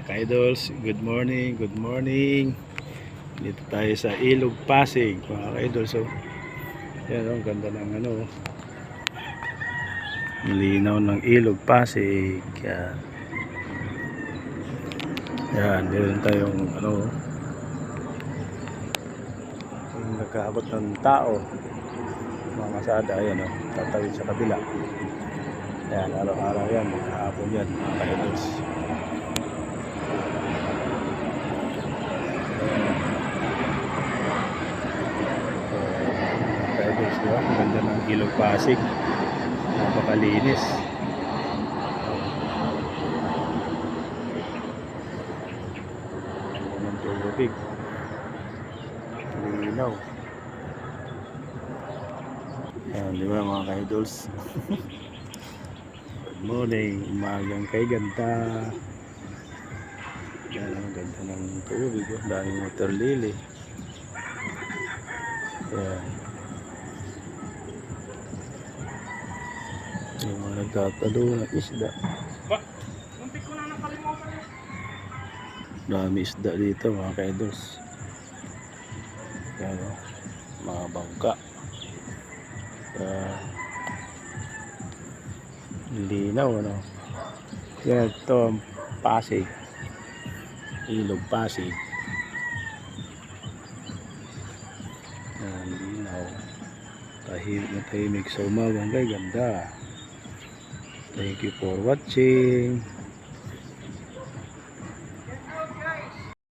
ka-idols, good morning, good morning. Dito tayo sa Ilog Pasig, mga ka-idols. So, yan ang ganda ng linaw ng Ilog Pasig. Yan, meron tayong nagkaabot ng tao. Mga kasada, yan tatawid sa kabila. Yan, araw-araw yan, maghapon yan, mga ka-idols. Diba? Ang ganda ng Ilog Pasig, napakalinis. Ang tubig, linaw. Ayan, di ba mga ka-idols? Good morning, umagang kay ganda. Yan, ang ganda ng tubig, daming water lily. Ayan, yung mga nagtatalo ng isda. Dami isda dito mga ka-idols. Yan, mga bangka. Linaw, yan, ito ang Pasig, Ilog Pasig. Yan, linaw, tahimik na tahimik sa umagang kay ganda. Thank you for watching.